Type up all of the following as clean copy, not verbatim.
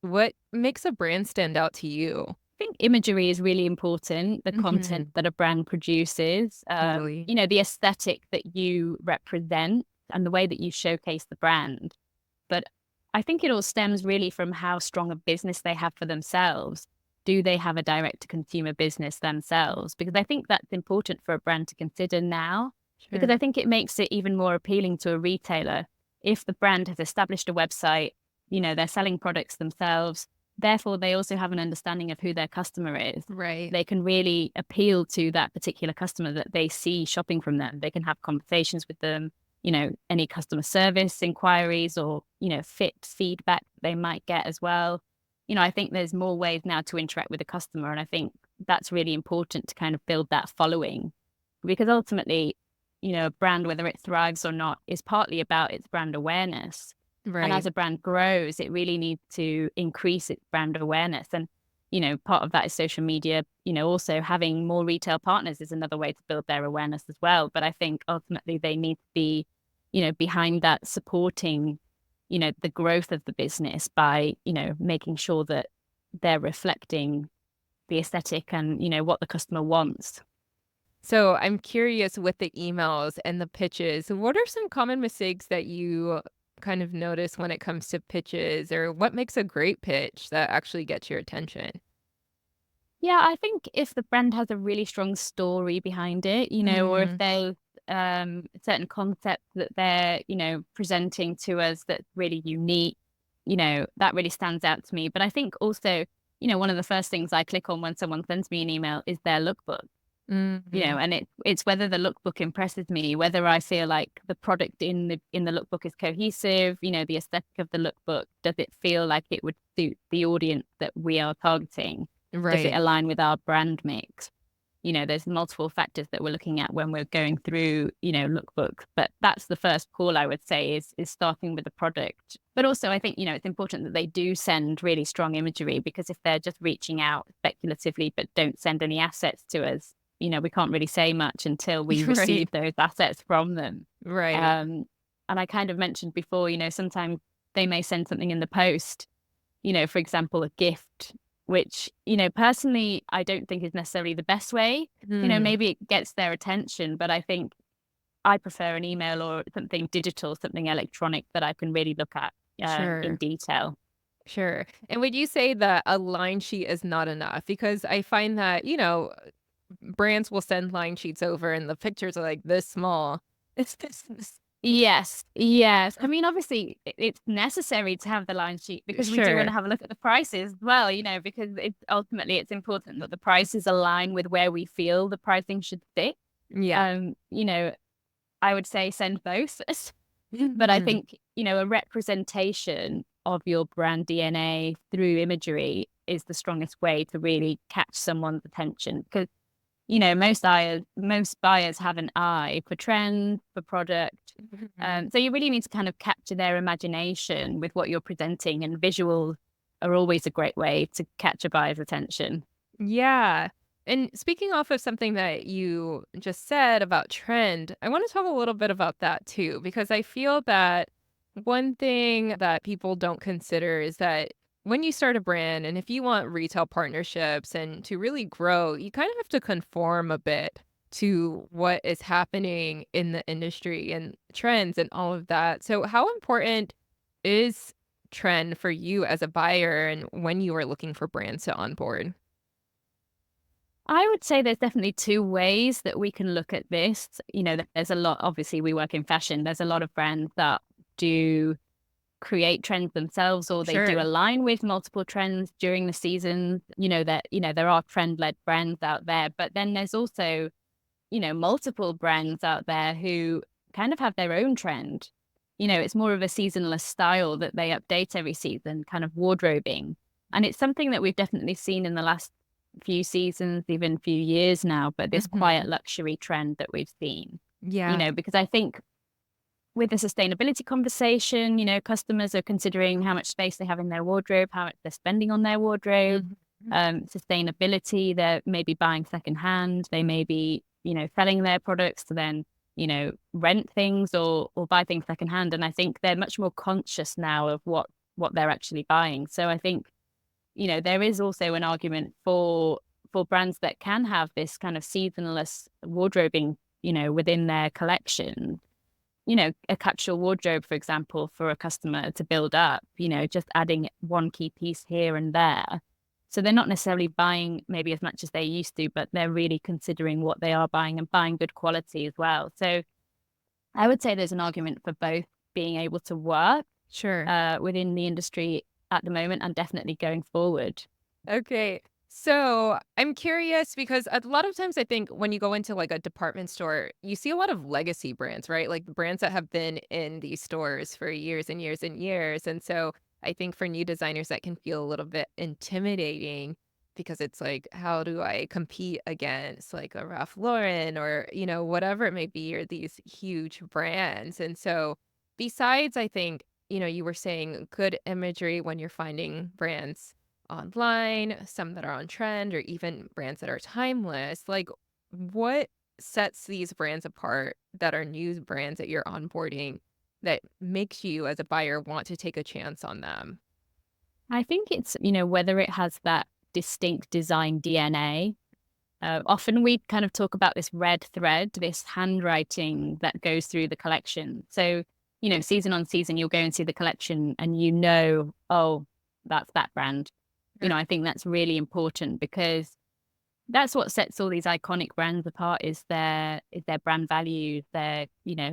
what makes a brand stand out to you? I think imagery is really important, the content Hmm. that a brand produces, Totally. the aesthetic that you represent and the way that you showcase the brand. But I think it all stems really from how strong a business they have for themselves. Do they have a direct to consumer business themselves? Because I think that's important for a brand to consider now, because I Sure. think it makes it even more appealing to a retailer. If the brand has established a website, they're selling products themselves, therefore they also have an understanding of who their customer is. Right. They can really appeal to that particular customer that they see shopping from them. They can have conversations with them, any customer service inquiries or, fit feedback they might get as well. I think there's more ways now to interact with the customer. And I think that's really important to kind of build that following because ultimately, a brand, whether it thrives or not, is partly about its brand awareness. And Right. as a brand grows, it really needs to increase its brand awareness. And, part of that is social media. Also having more retail partners is another way to build their awareness as well. But I think ultimately they need to be, behind that supporting, the growth of the business by, making sure that they're reflecting the aesthetic and, what the customer wants. So I'm curious with the emails and the pitches, what are some common mistakes that you kind of notice when it comes to pitches, or what makes a great pitch that actually gets your attention? Yeah, I think if the brand has a really strong story behind it, or if Mm, there's a certain concept that they're, presenting to us that's really unique, that really stands out to me. But I think also, one of the first things I click on when someone sends me an email is their lookbook, mm, and it's whether the lookbook impresses me, whether I feel like the product in the lookbook is cohesive, the aesthetic of the lookbook, does it feel like it would suit the audience that we are targeting? Does it right. align with our brand mix? There's multiple factors that we're looking at when we're going through, lookbooks. But that's the first call I would say is starting with the product. But also I think, it's important that they do send really strong imagery because if they're just reaching out speculatively but don't send any assets to us, we can't really say much until we Right. receive those assets from them. Right. Um, and I kind of mentioned before, sometimes they may send something in the post, for example, a gift, which, personally, I don't think is necessarily the best way. Mm, Maybe it gets their attention, but I think I prefer an email or something digital, something electronic that I can really look at in sure. detail. Sure. And would you say that a line sheet is not enough? Because I find that, brands will send line sheets over and the pictures are like this small. It's Yes, yes. I mean, obviously, it's necessary to have the line sheet because we do want sure. to have a look at the prices as well, because it's important that the prices align with where we feel the pricing should sit. Yeah. Um, you know, I would say send both. But I think, a representation of your brand DNA through imagery is the strongest way to really catch someone's attention because, most buyers have an eye for trends, for product. Mhm. So you really need to kind of capture their imagination with what you're presenting, and visuals are always a great way to catch a buyer's attention. Yeah. And speaking off of something that you just said about trend, I want to talk a little bit about that too, because I feel that one thing that people don't consider is that when you start a brand and if you want retail partnerships and to really grow, you kind of have to conform a bit to what is happening in the industry and trends and all of that. So, how important is trend for you as a buyer and when you are looking for brands to onboard? I would say there's definitely two ways that we can look at this. There's a lot, obviously, we work in fashion. There's a lot of brands that do create trends themselves or they do Sure. align with multiple trends during the season. There are trend led brands out there, but then there's also, multiple brands out there who kind of have their own trend. It's more of a seasonless style that they update every season, kind of wardrobing. And it's something that we've definitely seen in the last few seasons, even few years now, but this quiet Mhm. luxury trend that we've seen, Yeah. because I think with the sustainability conversation, customers are considering how much space they have in their wardrobe, how much they're spending on their wardrobe, Mhm. sustainability, they're maybe buying secondhand, they may be, selling their products to then, rent things or buy things secondhand. And I think they're much more conscious now of what they're actually buying. So I think there is also an argument for brands that can have this kind of seasonless wardrobing, within their collection. A capsule wardrobe, for example, for a customer to build up, just adding one key piece here and there. So they're not necessarily buying maybe as much as they used to, but they're really considering what they are buying and buying good quality as well. So I would say there's an argument for both being able to work Sure. within the industry at the moment and definitely going forward. Okay. So I'm curious because a lot of times I think when you go into like a department store, you see a lot of legacy brands, right? Like brands that have been in these stores for years and years and years. And so I think for new designers, that can feel a little bit intimidating because it's like, how do I compete against like a Ralph Lauren or, whatever it may be, or these huge brands? And so, besides, I think, you were saying good imagery when you're finding brands online, some that are on trend, or even brands that are timeless. Like, what sets these brands apart that are new brands that you're onboarding that makes you, as a buyer, want to take a chance on them? I think it's, whether it has that distinct design DNA. Often we kind of talk about this red thread, this handwriting that goes through the collection. So, season on season, you'll go and see the collection and oh, that's that brand. Sure. I think that's really important because that's what sets all these iconic brands apart is their brand values, their,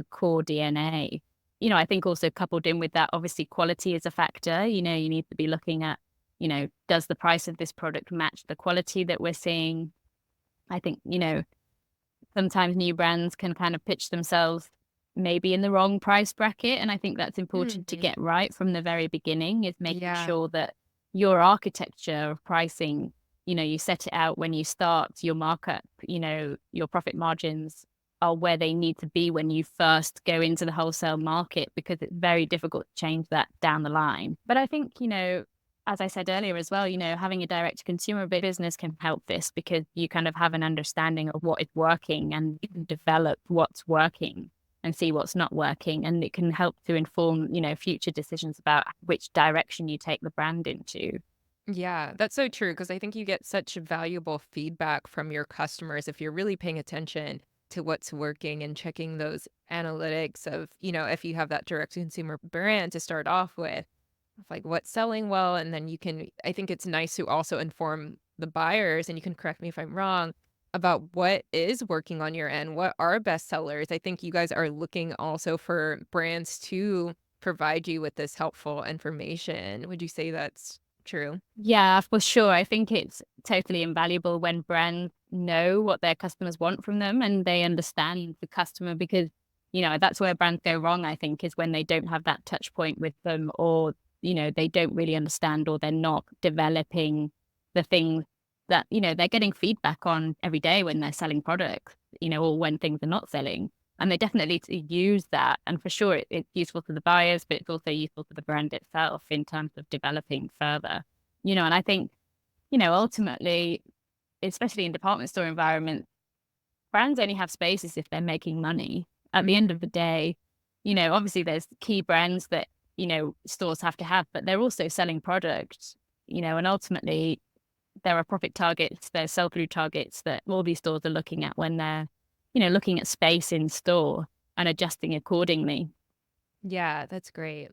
core DNA. I think also coupled in with that, obviously quality is a factor. You need to be looking at, does the price of this product match the quality that we're seeing? I think, sometimes new brands can kind of pitch themselves maybe in the wrong price bracket. And I think that's important to Mhm. get right from the very beginning, is making Yeah. sure that your architecture of pricing, you set it out when you start your markup, your profit margins are where they need to be when you first go into the wholesale market, because it's very difficult to change that down the line. But I think, as I said earlier as well, having a direct to consumer business can help this, because you kind of have an understanding of what is working and you can develop what's working and see what's not working. And it can help to inform, future decisions about which direction you take the brand into. Yeah, that's so true because I think you get such valuable feedback from your customers if you're really paying attention to what's working and checking those analytics of, if you have that direct consumer brand to start off with, of like what's selling well. And then I think it's nice to also inform the buyers, and you can correct me if I'm wrong, about what is working on your end. What are best sellers? I think you guys are looking also for brands to provide you with this helpful information. Would you say that's true? Yeah, for sure. I think it's totally invaluable when brands know what their customers want from them and they understand the customer, because, that's where brands go wrong, I think, is when they don't have that touch point with them, or, they don't really understand, or they're not developing the things that, they're getting feedback on every day when they're selling products, or when things are not selling. And they definitely use that. And for sure, it's useful to the buyers, but it's also useful to the brand itself in terms of developing further. And I think, ultimately, especially in department store environments, brands only have spaces if they're making money. At the end of the day, obviously there's key brands that, stores have to have, but they're also selling products, and ultimately there are profit targets, there's sell-through targets that all these stores are looking at when they're, looking at space in store and adjusting accordingly. Yeah, that's great.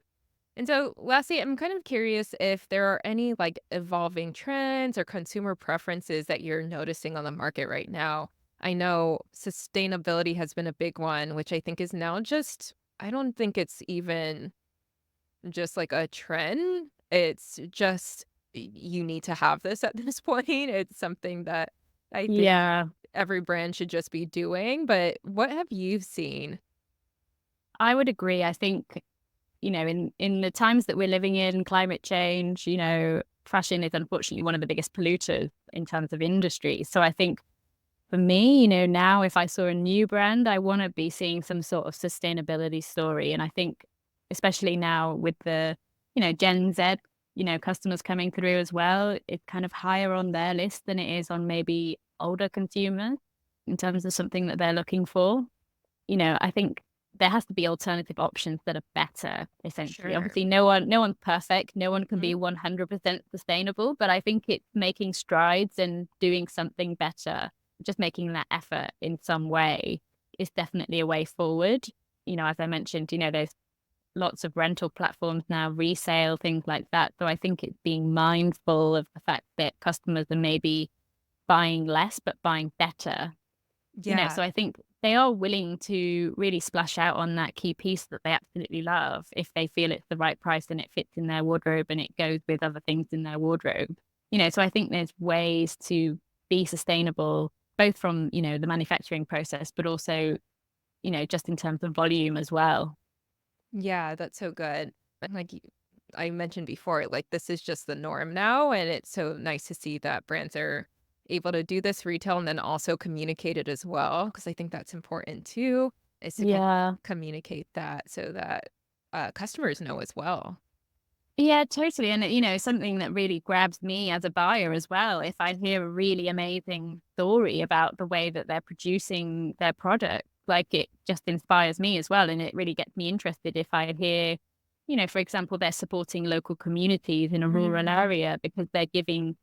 And so, lastly, I'm kind of curious if there are any like evolving trends or consumer preferences that you're noticing on the market right now. I know sustainability has been a big one, which I think is now I don't think it's even just like a trend. It's just you need to have this at this point. It's something that I think Yeah, every brand should just be doing. But what have you seen? I would agree. I think, in the times that we're living in, climate change, fashion is unfortunately one of the biggest polluters in terms of industry. So I think for me, now if I saw a new brand, I want to be seeing some sort of sustainability story. And I think, especially now with the, Gen Z, customers coming through as well, it's kind of higher on their list than it is on maybe older consumers in terms of something that they're looking for. I think there has to be alternative options that are better, essentially. Sure. Obviously, no one's perfect. No one can Mhm. be 100% sustainable, but I think it's making strides and doing something better, just making that effort in some way is definitely a way forward. As I mentioned, there's lots of rental platforms now, resale, things like that. So I think it's being mindful of the fact that customers are maybe buying less, but buying better. Yeah. So I think they are willing to really splash out on that key piece that they absolutely love if they feel it's the right price and it fits in their wardrobe and it goes with other things in their wardrobe. So I think there's ways to be sustainable, both from, the manufacturing process, but also, just in terms of volume as well. Yeah, that's so good. And I mentioned before, like this is just the norm now. And it's so nice to see that brands are able to do this retail and then also communicate it as well. Cause I think that's important too, is to Yeah. communicate that so that customers know as well. Yeah, totally. And, something that really grabs me as a buyer as well, if I hear a really amazing story about the way that they're producing their product, like it just inspires me as well. And it really gets me interested if I hear, for example, they're supporting local communities in a rural Mhm. area because they're giving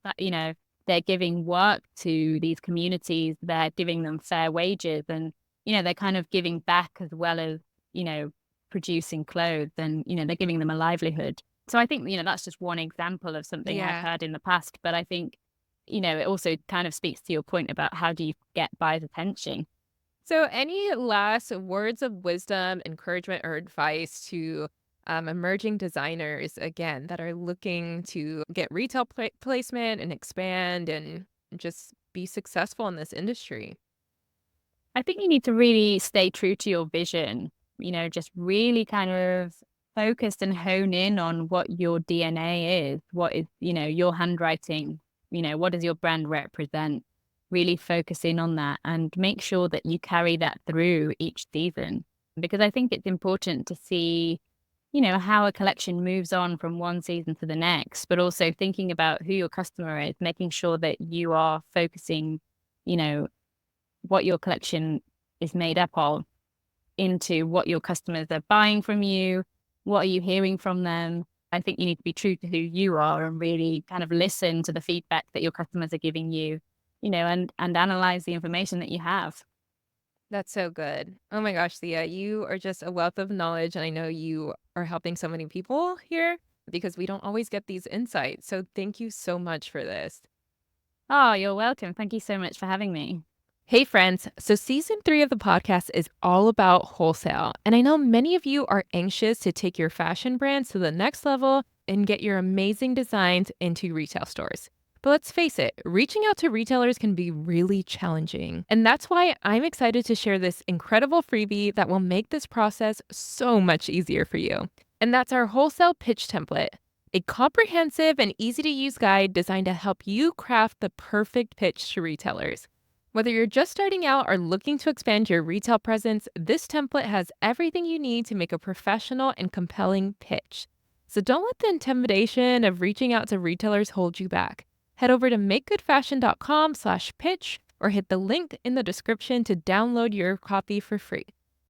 work to these communities, they're giving them fair wages and, they're kind of giving back as well as, you know, producing clothes and, they're giving them a livelihood. So I think, that's just one example of something I've Yeah. heard in the past. But I think, it also kind of speaks to your point about how do you get buyers' attention. So, any last words of wisdom, encouragement, or advice to emerging designers again that are looking to get retail placement and expand and just be successful in this industry? I think you need to really stay true to your vision, just really kind of focus and hone in on what your DNA is, what is, your handwriting, what does your brand represent? Really focus in on that and make sure that you carry that through each season. Because I think it's important to see, how a collection moves on from one season to the next, but also thinking about who your customer is, making sure that you are focusing, you know, what your collection is made up of into what your customers are buying from you. What are you hearing from them? I think you need to be true to who you are and really kind of listen to the feedback that your customers are giving you, and analyze the information that you have. That's so good. Oh my gosh, Thea, you are just a wealth of knowledge. And I know you are helping so many people here because we don't always get these insights. So, thank you so much for this. Oh, you're welcome. Thank you so much for having me. Hey, friends. So, season 3 of the podcast is all about wholesale. And I know many of you are anxious to take your fashion brands to the next level and get your amazing designs into retail stores. But let's face it, reaching out to retailers can be really challenging. And that's why I'm excited to share this incredible freebie that will make this process so much easier for you. And that's our wholesale pitch template, a comprehensive and easy to use guide designed to help you craft the perfect pitch to retailers. Whether you're just starting out or looking to expand your retail presence, this template has everything you need to make a professional and compelling pitch. So don't let the intimidation of reaching out to retailers hold you back. Head over to makegoodfashion.com/pitch or hit the link in the description to download your copy for free.